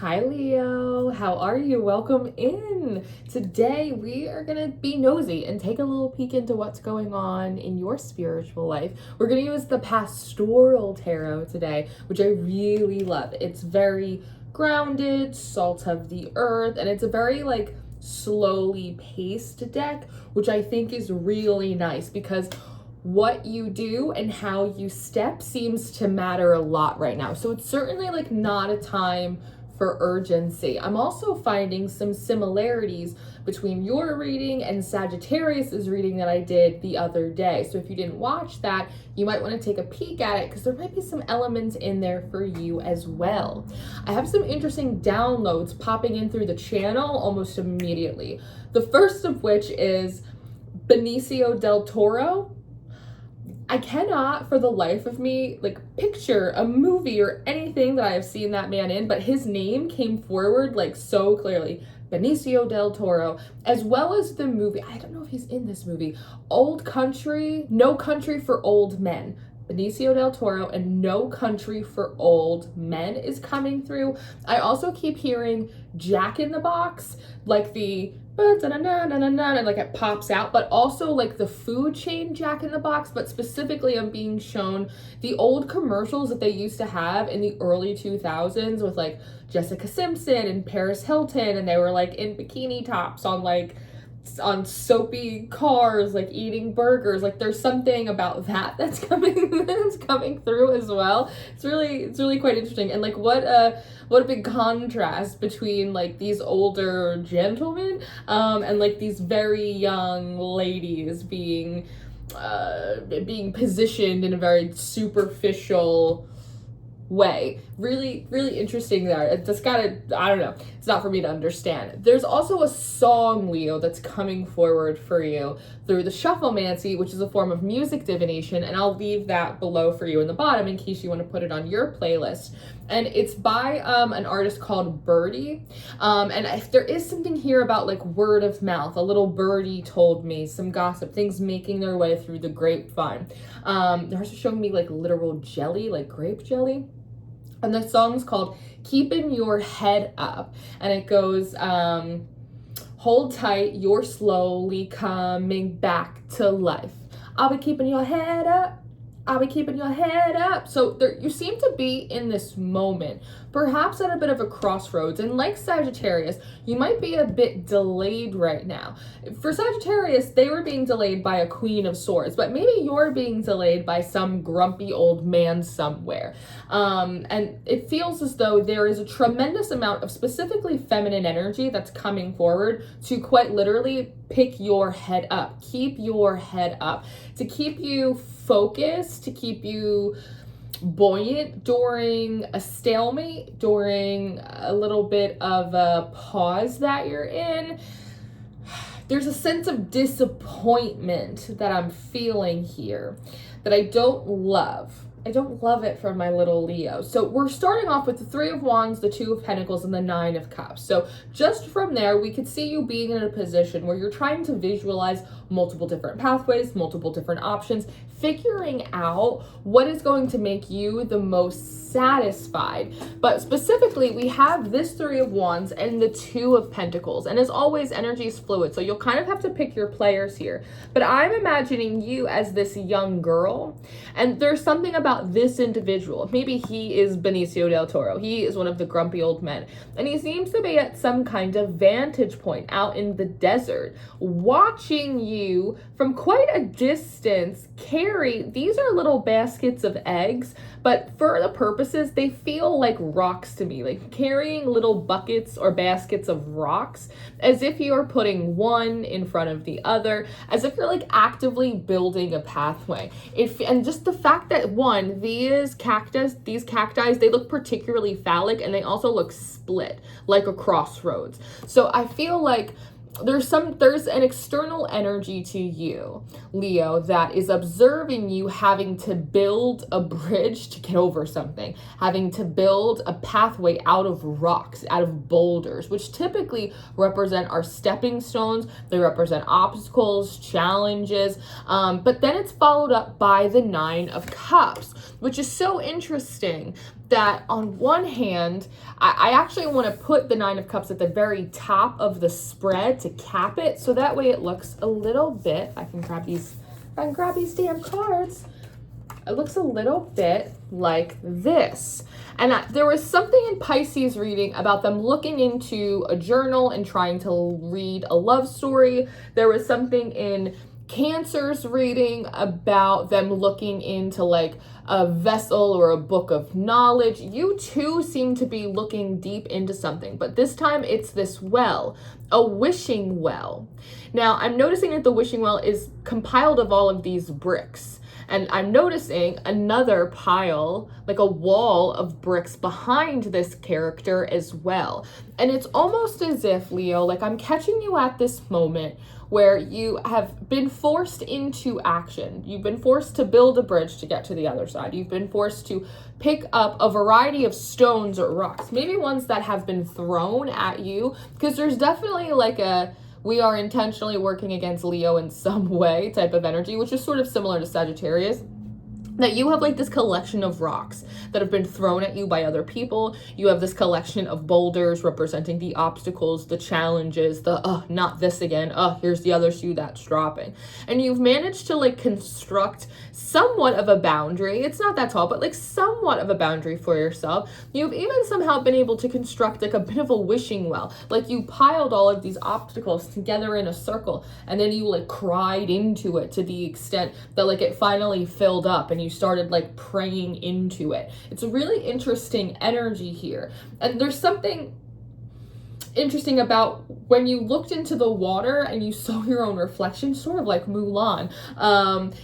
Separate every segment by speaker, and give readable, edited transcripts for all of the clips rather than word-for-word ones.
Speaker 1: Hi Leo, how are you? Welcome in. Today we are going to be nosy and take a little peek into what's going on in your spiritual life. We're going to use the pastoral tarot today, which I really love. It's very grounded, salt of the earth, and it's a very slowly paced deck, which I think is really nice because what you do and how you step seems to matter a lot right now. So it's certainly not a time for urgency. I'm also finding some similarities between your reading and Sagittarius's reading that I did the other day. So if you didn't watch that, you might want to take a peek at it because there might be some elements in there for you as well. I have some interesting downloads popping in through the channel almost immediately. The first of which is Benicio del Toro. I cannot for the life of me picture a movie or anything that I have seen that man in, but his name came forward so clearly. Benicio del Toro, as well as the movie, I don't know if he's in this movie, Old Country, No Country for Old Men. Benicio del Toro and No Country for Old Men is coming through. I also keep hearing Jack in the Box, the and it pops out, but also the food chain Jack in the Box, but specifically I'm being shown the old commercials that they used to have in the early 2000s with Jessica Simpson and Paris Hilton, and they were in bikini tops on soapy cars eating burgers. There's something about that's coming through as well. It's really quite interesting, and what a big contrast between these older gentlemen and these very young ladies being positioned in a very superficial way. Really interesting there. It's just I don't know. It's not for me to understand. There's also a song, Leo, that's coming forward for you through the shufflemancy, which is a form of music divination, and I'll leave that below for you in the bottom in case you want to put it on your playlist. And it's by an artist called Birdy. And if there is something here about word of mouth, a little birdie told me, some gossip, things making their way through the grapevine. They're also showing me literal jelly, grape jelly. And the song's called Keeping Your Head Up. And it goes, hold tight, you're slowly coming back to life. I'll be keeping your head up. I'll be keeping your head up. So you seem to be in this moment, perhaps at a bit of a crossroads. And like Sagittarius, you might be a bit delayed right now. For Sagittarius, they were being delayed by a Queen of Swords, but maybe you're being delayed by some grumpy old man somewhere. And it feels as though there is a tremendous amount of specifically feminine energy that's coming forward to quite literally pick your head up, keep your head up, to keep you focused, to keep you buoyant during a stalemate, during a little bit of a pause that you're in. There's a sense of disappointment that I'm feeling here that I don't love. I don't love it from my little Leo. So we're starting off with the Three of Wands, the Two of Pentacles, and the Nine of Cups. So just from there, we could see you being in a position where you're trying to visualize multiple different pathways, multiple different options, figuring out what is going to make you the most satisfied. But specifically, we have this Three of Wands and the Two of Pentacles. And as always, energy is fluid, so you'll kind of have to pick your players here. But I'm imagining you as this young girl, and there's something about this individual. Maybe he is Benicio del Toro. He is one of the grumpy old men, and he seems to be at some kind of vantage point out in the desert, watching you from quite a distance carry, these are little baskets of eggs, but for the purposes, they feel like rocks to me, carrying little buckets or baskets of rocks, as if you're putting one in front of the other, as if you're actively building a pathway. And just the fact that these cacti, they look particularly phallic, and they also look split, like a crossroads. So I feel like there's an external energy to you, Leo, that is observing you having to build a bridge to get over something, having to build a pathway out of rocks, out of boulders, which typically represent our stepping stones. They represent obstacles, challenges, but then it's followed up by the Nine of Cups, which is so interesting. that on one hand, I actually want to put the Nine of Cups at the very top of the spread to cap it, so that way it looks a little bit, I can grab these damn cards, it looks a little bit like this. And there was something in Pisces reading about them looking into a journal and trying to read a love story. There was something in Cancer's reading about them looking into like a vessel or a book of knowledge. You too seem to be looking deep into something, but this time it's this well, a wishing well. Now I'm noticing that the wishing well is compiled of all of these bricks. And I'm noticing another pile, like a wall of bricks behind this character as well. And it's almost as if, Leo, like I'm catching you at this moment where you have been forced into action. You've been forced to build a bridge to get to the other side. You've been forced to pick up a variety of stones or rocks, maybe ones that have been thrown at you, because there's definitely like a we are intentionally working against Leo in some way type of energy, which is sort of similar to Sagittarius. That you have like this collection of rocks that have been thrown at you by other people. You have this collection of boulders representing the obstacles, the challenges, the not this again, here's the other shoe that's dropping. And you've managed to like construct somewhat of a boundary. It's not that tall, but like somewhat of a boundary for yourself. You've even somehow been able to construct like a bit of a wishing well. Like you piled all of these obstacles together in a circle, and then you like cried into it to the extent that like it finally filled up and you started like praying into it. It's a really interesting energy here. And there's something interesting about when you looked into the water and you saw your own reflection, sort of like Mulan.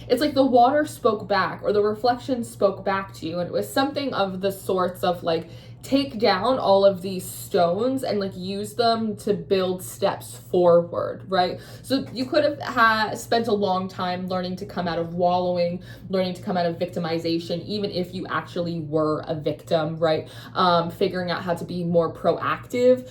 Speaker 1: It's like the water spoke back, or the reflection spoke back to you. And it was something of the sorts of like, take down all of these stones and like use them to build steps forward, right? So you could have spent a long time learning to come out of wallowing, learning to come out of victimization, even if you actually were a victim, right? Figuring out how to be more proactive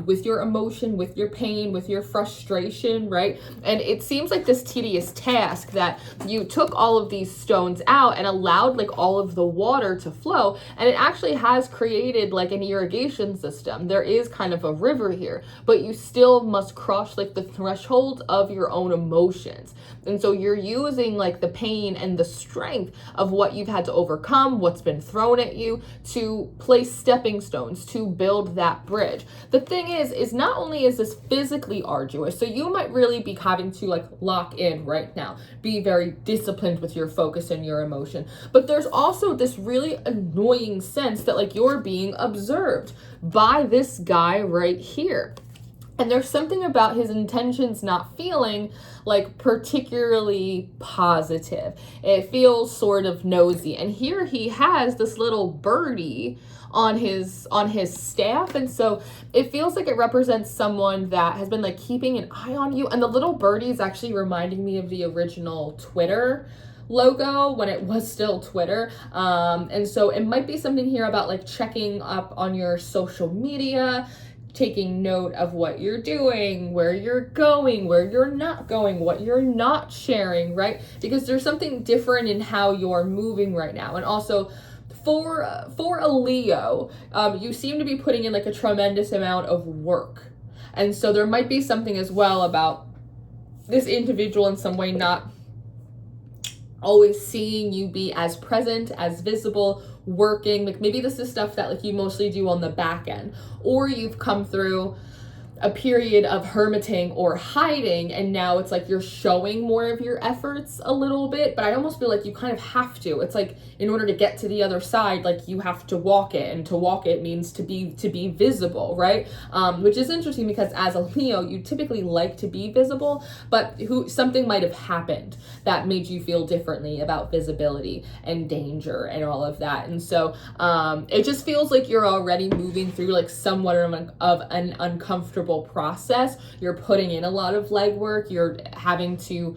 Speaker 1: with your emotion, with your pain, with your frustration, right? And it seems like this tedious task that you took all of these stones out and allowed like all of the water to flow, and it actually has created like an irrigation system. There is kind of a river here, but you still must cross like the threshold of your own emotions. And so you're using like the pain and the strength of what you've had to overcome, what's been thrown at you, to place stepping stones to build that bridge. The thing is not only is this physically arduous, so you might really be having to like lock in right now, be very disciplined with your focus and your emotion, but there's also this really annoying sense that like you're being observed by this guy right here. And there's something about his intentions not feeling like particularly positive. It feels sort of nosy. And here he has this little birdie on his staff, and so it feels like it represents someone that has been like keeping an eye on you. And the little birdie is actually reminding me of the original Twitter logo when it was still Twitter. And so it might be something here about like checking up on your social media, taking note of what you're doing, where you're going, where you're not going, what you're not sharing, right? Because there's something different in how you're moving right now. And also for a Leo, you seem to be putting in like a tremendous amount of work. And so there might be something as well about this individual in some way not always seeing you be as present, as visible, working. Like maybe this is stuff that like you mostly do on the back end, or you've come through a period of hermiting or hiding, and now it's like you're showing more of your efforts a little bit. But I almost feel like you kind of have to. It's like in order to get to the other side, like you have to walk it, and to walk it means to be visible, right? Which is interesting because as a Leo, you typically like to be visible, but something might have happened that made you feel differently about visibility and danger and all of that. And so it just feels like you're already moving through like somewhat of an uncomfortable process. You're putting in a lot of legwork. You're having to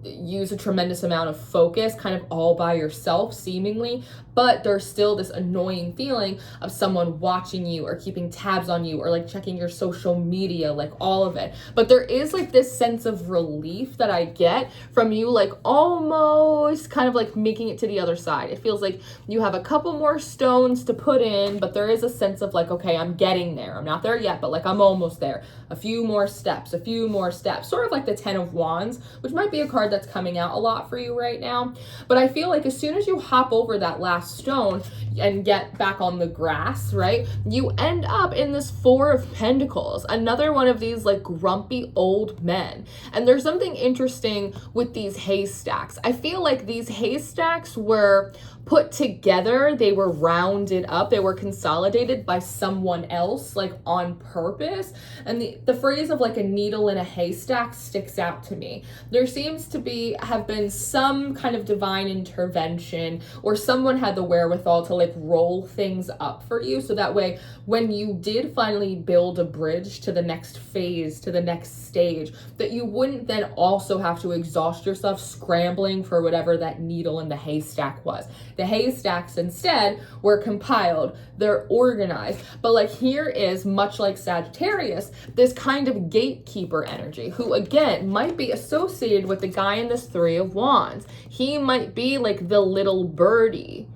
Speaker 1: use a tremendous amount of focus kind of all by yourself seemingly, but there's still this annoying feeling of someone watching you or keeping tabs on you or like checking your social media, like all of it. But there is like this sense of relief that I get from you, like almost kind of like making it to the other side. It feels like you have a couple more stones to put in, but there is a sense of like, okay, I'm getting there. I'm not there yet, but like I'm almost there. A few more steps, sort of like the 10 of Wands, which might be a card that's coming out a lot for you right now. But I feel like as soon as you hop over that last stone and get back on the grass, right, you end up in this Four of Pentacles, another one of these like grumpy old men. And there's something interesting with these haystacks. I feel like these haystacks were put together, they were rounded up, they were consolidated by someone else, like on purpose. And the phrase of like a needle in a haystack sticks out to me. There seems to have been some kind of divine intervention, or someone had the wherewithal to like roll things up for you, so that way when you did finally build a bridge to the next phase, to the next stage, that you wouldn't then also have to exhaust yourself scrambling for whatever that needle in the haystack was. The haystacks instead were compiled, they're organized. But like here is, much like Sagittarius, this kind of gatekeeper energy, who again might be associated with the guy in this Three of Wands. He might be like the little birdie.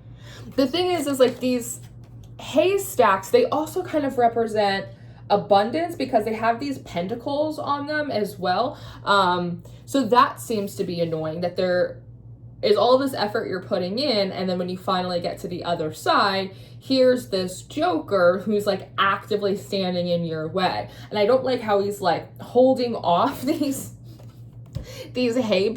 Speaker 1: The thing is like these haystacks, they also kind of represent abundance because they have these pentacles on them as well. So that seems to be annoying, that there is all this effort you're putting in, and then when you finally get to the other side, here's this joker who's like actively standing in your way. And I don't like how he's like holding off these hay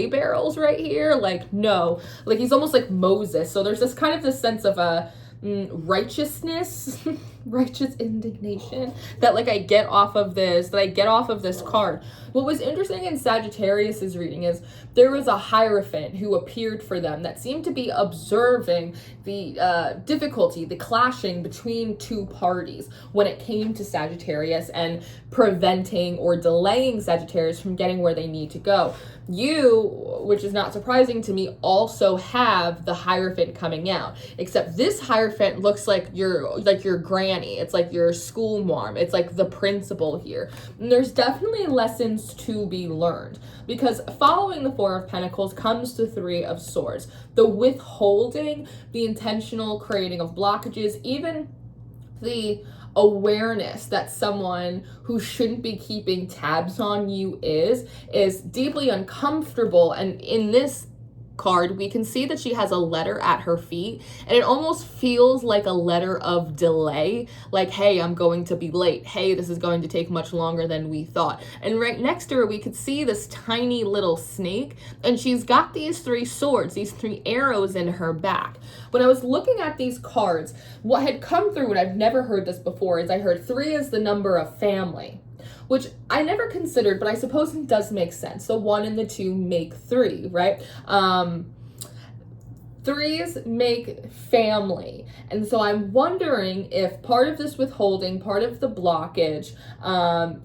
Speaker 1: barrels right here. Like, no, like he's almost like Moses. So there's this kind of this sense of a righteousness, righteous indignation that like I get off of this card. What was interesting in Sagittarius's reading is there was a Hierophant who appeared for them that seemed to be observing the difficulty, the clashing between two parties when it came to Sagittarius and preventing or delaying Sagittarius from getting where they need to go. You, which is not surprising to me, also have the Hierophant coming out, except this Hierophant looks like your granny. It's like your school marm. It's like the principal here. And there's definitely lessons to be learned, because following the Four of Pentacles comes the Three of Swords. The withholding, the intentional creating of blockages, even the awareness that someone who shouldn't be keeping tabs on you is deeply uncomfortable. And in this card, we can see that she has a letter at her feet, and it almost feels like a letter of delay, like, hey, I'm going to be late, hey, this is going to take much longer than we thought. And right next to her we could see this tiny little snake, and she's got these three swords, these three arrows in her back. When I was looking at these cards, what had come through, and I've never heard this before, is I heard 3 is the number of family, which I never considered, but I suppose it does make sense. So 1 and the 2 make 3, right? 3s make family. And so I'm wondering if part of this withholding, part of the blockage,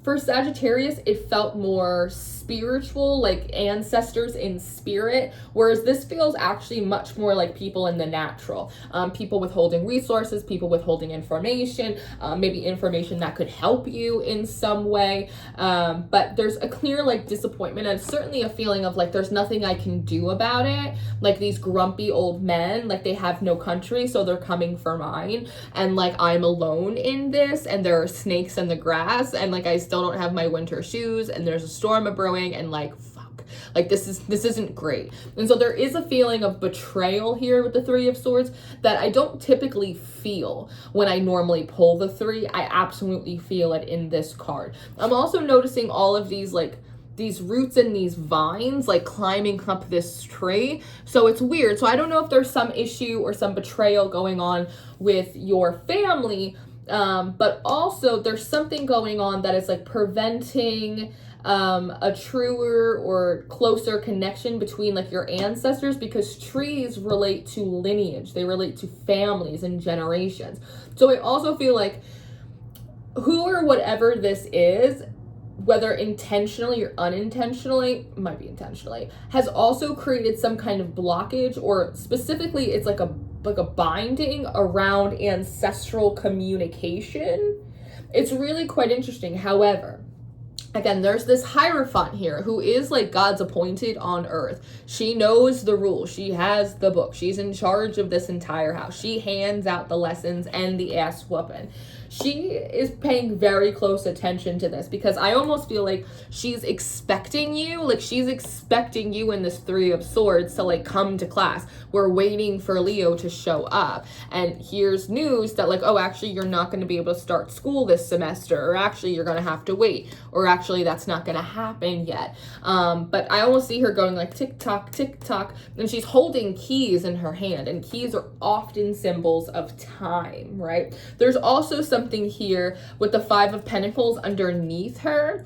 Speaker 1: for Sagittarius, it felt more spiritual, like ancestors in spirit, whereas this feels actually much more like people in the natural. People withholding resources, people withholding information, maybe information that could help you in some way. But there's a clear like disappointment, and certainly a feeling of like there's nothing I can do about it. Like these grumpy old men, like they have no country, so they're coming for mine, and like I'm alone in this, and there are snakes in the grass, and like I still don't have my winter shoes, and there's a storm a-brewing, and like fuck, like this isn't great. And so there is a feeling of betrayal here with the Three of Swords that I don't typically feel when I normally pull the 3. I absolutely feel it in this card. I'm also noticing all of these like these roots and these vines like climbing up this tree, so it's weird. So I don't know if there's some issue or some betrayal going on with your family, but also there's something going on that is like preventing a truer or closer connection between like your ancestors, because trees relate to lineage, they relate to families and generations. So I also feel like who or whatever this is whether intentionally or unintentionally, might be intentionally, has also created some kind of blockage, or specifically it's like a binding around ancestral communication. It's really quite interesting. However, again, there's this Hierophant here who is like God's appointed on earth. She knows the rules. She has the book. She's in charge of this entire house. She hands out the lessons and the ass whooping. She is paying very close attention to this, because I almost feel like she's expecting you, in this Three of Swords to like come to class. We're waiting for Leo to show up, and here's news that like, oh, actually you're not going to be able to start school this semester, or actually you're going to have to wait, or actually that's not going to happen yet. But I almost see her going like tick tock, and she's holding keys in her hand, and keys are often symbols of time, right? There's also something here with the Five of Pentacles underneath her,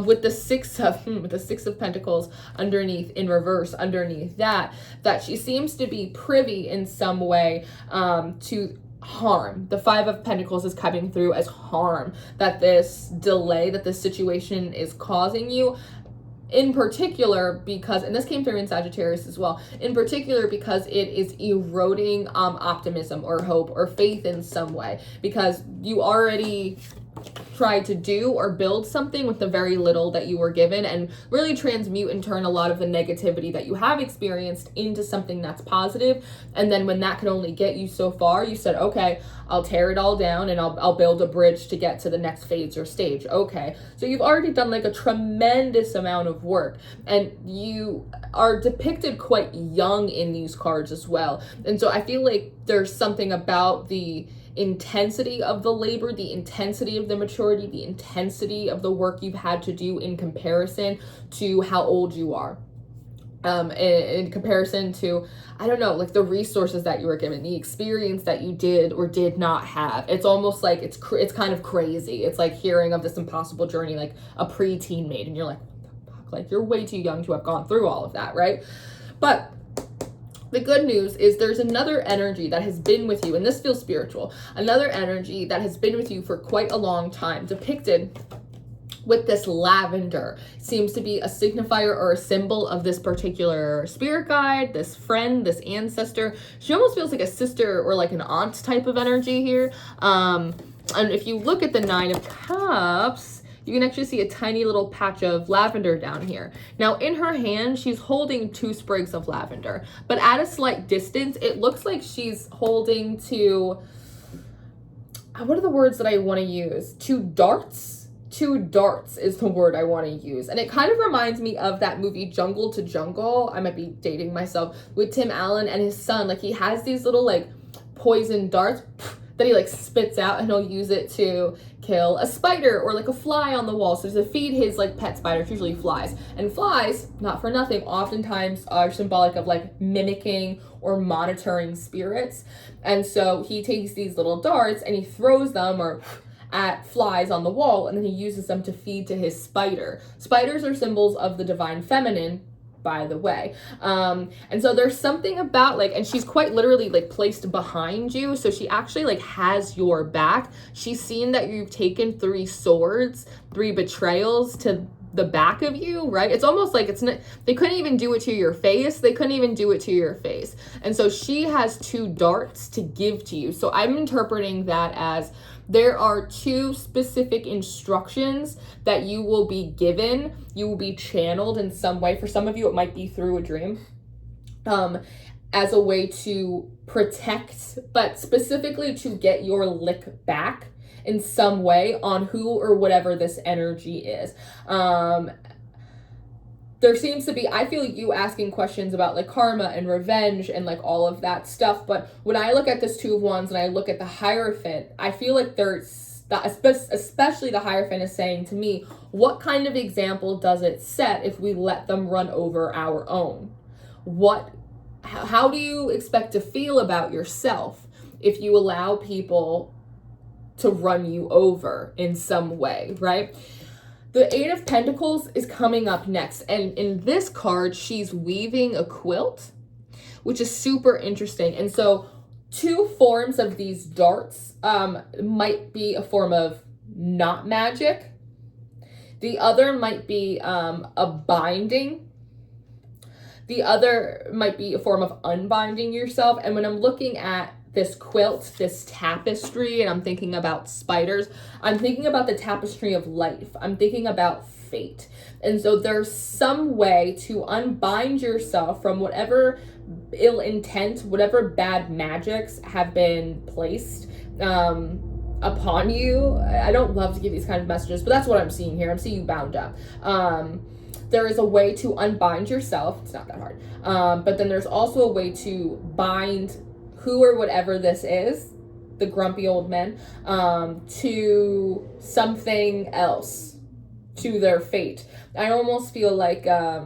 Speaker 1: with the Six of Pentacles underneath in reverse underneath that she seems to be privy in some way to harm. The Five of Pentacles is coming through as harm, that this delay, that this situation is causing you. In particular, because, and this came through in Sagittarius as well, in particular because it is eroding optimism or hope or faith in some way, because you already tried to do or build something with the very little that you were given, and really transmute and turn a lot of the negativity that you have experienced into something that's positive. And then when that could only get you so far, you said, okay, I'll tear it all down and I'll build a bridge to get to the next phase or stage. Okay, so you've already done like a tremendous amount of work, and you are depicted quite young in these cards as well. And so I feel like there's something about the intensity of the labor, the intensity of the maturity, the intensity of the work you've had to do in comparison to how old you are. In comparison to, I don't know, like the resources that you were given, the experience that you did or did not have. It's almost like it's kind of crazy. It's like hearing of this impossible journey like a preteen made, and you're like, what the fuck? Like, you're way too young to have gone through all of that, right? But the good news is there's another energy that has been with you, and this feels spiritual, another energy that has been with you for quite a long time, depicted with this lavender. Seems to be a signifier or a symbol of this particular spirit guide, this friend, this ancestor. She almost feels like a sister or like an aunt type of energy here. And if you look at the Nine of Cups, you can actually see a tiny little patch of lavender down here. Now in her hand, she's holding 2 sprigs of lavender, but at a slight distance, it looks like she's holding what are the words that I want to use? 2 darts? 2 darts is the word I want to use. And it kind of reminds me of that movie Jungle to Jungle. I might be dating myself, with Tim Allen and his son. Like, he has these little like poison darts that he like spits out, and he'll use it to kill a spider or like a fly on the wall. So to feed his like pet spiders, usually flies. And flies, not for nothing, oftentimes are symbolic of like mimicking or monitoring spirits. And so he takes these little darts and he throws them at flies on the wall, and then he uses them to feed to his spider. Spiders are symbols of the divine feminine, by the way. And so there's something about like, and she's quite literally like placed behind you, so she actually like has your back. She's seen that you've taken 3 swords, 3 betrayals to the back of you, right? It's almost like it's not, they couldn't even do it to your face. They couldn't even do it to your face. And so she has 2 darts to give to you. So I'm interpreting that as there are 2 specific instructions that you will be given. You will be channeled in some way. For some of you, it might be through a dream, as a way to protect, but specifically to get your lick back in some way on who or whatever this energy is. There seems to be, I feel you asking questions about like karma and revenge and like all of that stuff. But when I look at this 2 of Wands and I look at the Hierophant, I feel like there's, especially the Hierophant is saying to me, what kind of example does it set if we let them run over our own? How do you expect to feel about yourself if you allow people to run you over in some way, right? The 8 of Pentacles is coming up next, and in this card, she's weaving a quilt, which is super interesting. And so 2 forms of these darts might be a form of not magic. The other might be a binding. The other might be a form of unbinding yourself. And when I'm looking at this quilt, this tapestry, and I'm thinking about spiders, I'm thinking about the tapestry of life. I'm thinking about fate. And so there's some way to unbind yourself from whatever ill intent, whatever bad magics have been placed upon you. I don't love to give these kind of messages, but that's what I'm seeing here. I'm seeing you bound up. There is a way to unbind yourself. It's not that hard. But then there's also a way to bind who or whatever this is, the grumpy old men, to something else, to their fate. I almost feel like, I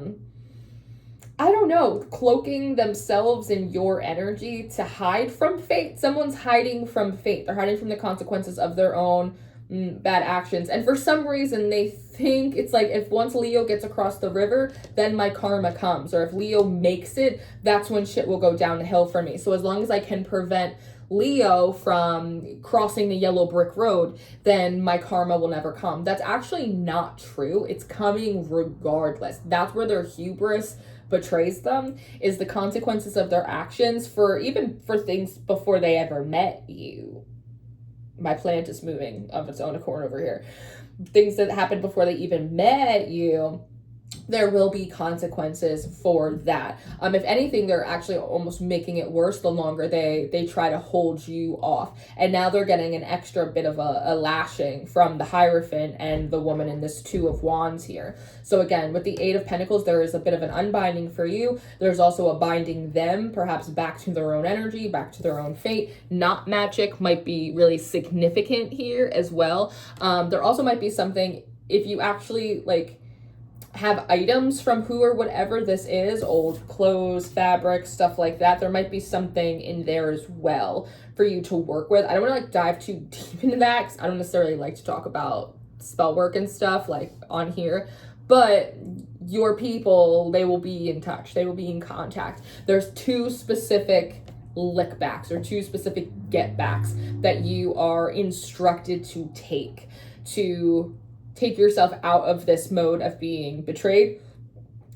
Speaker 1: don't know, cloaking themselves in your energy to hide from fate. Someone's hiding from fate. They're hiding from the consequences of their own bad actions. And for some reason, they think it's like, if once Leo gets across the river, then my karma comes. Or if Leo makes it, that's when shit will go down the hill for me. So as long as I can prevent Leo from crossing the yellow brick road, then my karma will never come. That's actually not true. It's coming regardless. That's where their hubris betrays them, is the consequences of their actions for things before they ever met you. My plant is moving of its own accord over here. Things that happened before they even met you, there will be consequences for that. If anything, they're actually almost making it worse the longer they try to hold you off. And now they're getting an extra bit of a lashing from the Hierophant and the woman in this Two of Wands here. So again, with the Eight of Pentacles, there is a bit of an unbinding for you. There's also a binding them, perhaps back to their own energy, back to their own fate. Not magic might be really significant here as well. There also might be something, if you actually like have items from who or whatever this is, old clothes, fabric, stuff like that, there might be something in there as well for you to work with. I don't want to like dive too deep into that because I don't necessarily like to talk about spell work and stuff like on here, but your people, they will be in touch, they will be in contact. There's two specific lick backs or two specific get backs that you are instructed to take yourself out of this mode of being betrayed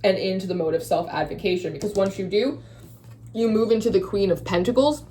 Speaker 1: and into the mode of self-advocation. Because once you do, you move into the Queen of Pentacles,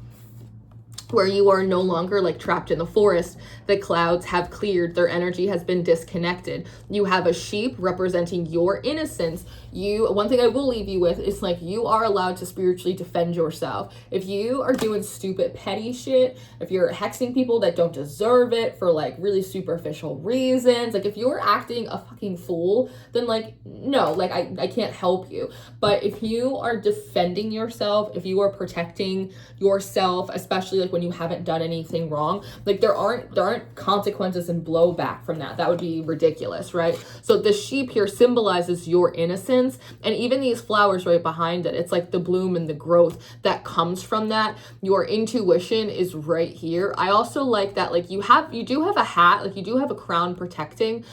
Speaker 1: where you are no longer like trapped in the forest. The clouds have cleared, their energy has been disconnected. You have a sheep representing your innocence. One thing I will leave you with is like, you are allowed to spiritually defend yourself. If you are doing stupid petty shit, if you're hexing people that don't deserve it for like really superficial reasons, like if you're acting a fucking fool, then like, no, like I can't help you. But if you are defending yourself, if you are protecting yourself, especially like when you haven't done anything wrong, like there aren't consequences and blowback from that. That would be ridiculous, right? So the sheep here symbolizes your innocence, and even these flowers right behind it, it's like the bloom and the growth that comes from that. Your intuition is right here. I also like that like you do have a hat, like you do have a crown protecting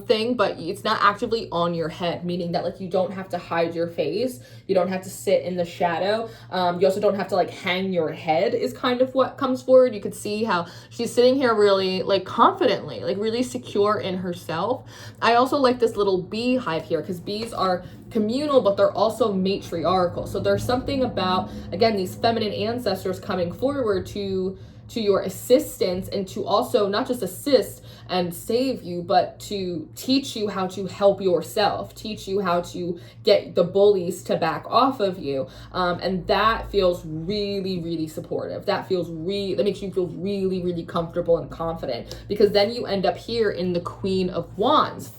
Speaker 1: thing, but it's not actively on your head, meaning that like you don't have to hide your face, you don't have to sit in the shadow, you also don't have to like hang your head, is kind of what comes forward. You could see how she's sitting here really like confidently, like really secure in herself. I also like this little beehive here because bees are communal, but they're also matriarchal. So there's something about, again, these feminine ancestors coming forward to your assistance, and to also not just assist and save you, but to teach you how to help yourself, teach you how to get the bullies to back off of you. And that feels really, really supportive. That makes you feel really, really comfortable and confident, because then you end up here in the Queen of Wands.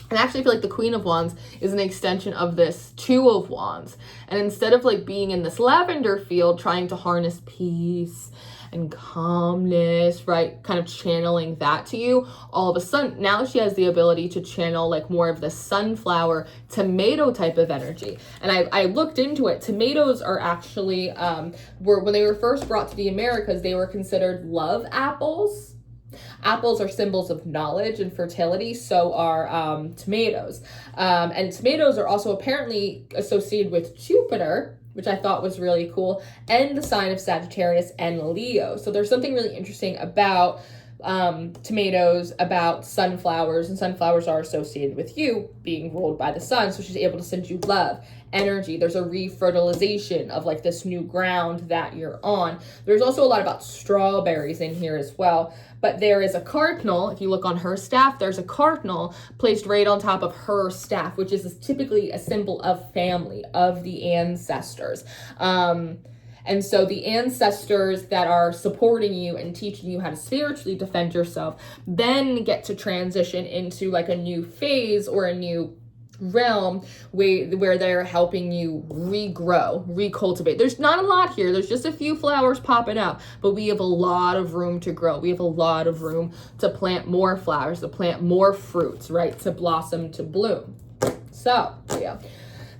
Speaker 1: And I actually feel like the Queen of Wands is an extension of this Two of Wands. And instead of like being in this lavender field trying to harness peace and calmness, right, kind of channeling that to you, all of a sudden now she has the ability to channel like more of the sunflower tomato type of energy. And I looked into it. Tomatoes are actually when they were first brought to the Americas, they were considered love apples. Apples are symbols of knowledge and fertility, so are tomatoes. And tomatoes are also apparently associated with Jupiter, which I thought was really cool, and the sign of Sagittarius and Leo. So there's something really interesting about tomatoes about sunflowers, and sunflowers are associated with you being ruled by the sun, so she's able to send you love, energy. There's a refertilization of like this new ground that you're on. There's also a lot about strawberries in here as well, but there is a cardinal. If you look on her staff, there's a cardinal placed right on top of her staff, which is typically a symbol of family, of the ancestors. And so the ancestors that are supporting you and teaching you how to spiritually defend yourself then get to transition into like a new phase or a new realm where they're helping you regrow, recultivate. There's not a lot here. There's just a few flowers popping out, but we have a lot of room to grow. We have a lot of room to plant more flowers, to plant more fruits, right? To blossom, to bloom. So, yeah.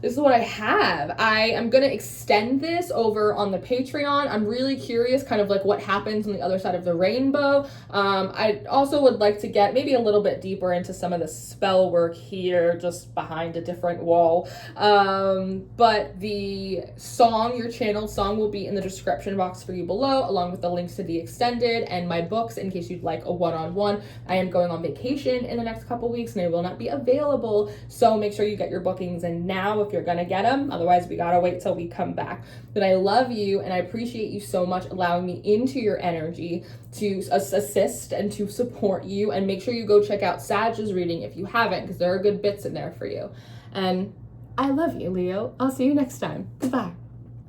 Speaker 1: This is what I have. I am going to extend this over on the Patreon. I'm really curious kind of like what happens on the other side of the rainbow. I also would like to get maybe a little bit deeper into some of the spell work here, just behind a different wall. But the song, your channeled song, will be in the description box for you below, along with the links to the extended and my books in case you'd like a one-on-one. I am going on vacation in the next couple weeks and I will not be available. So make sure you get your bookings in now if you're gonna get them. Otherwise, we gotta wait till we come back. But I love you and I appreciate you so much allowing me into your energy to assist and to support you. And make sure you go check out Sag's reading if you haven't, because there are good bits in there for you. And I love you, Leo. I'll see you next time. Goodbye.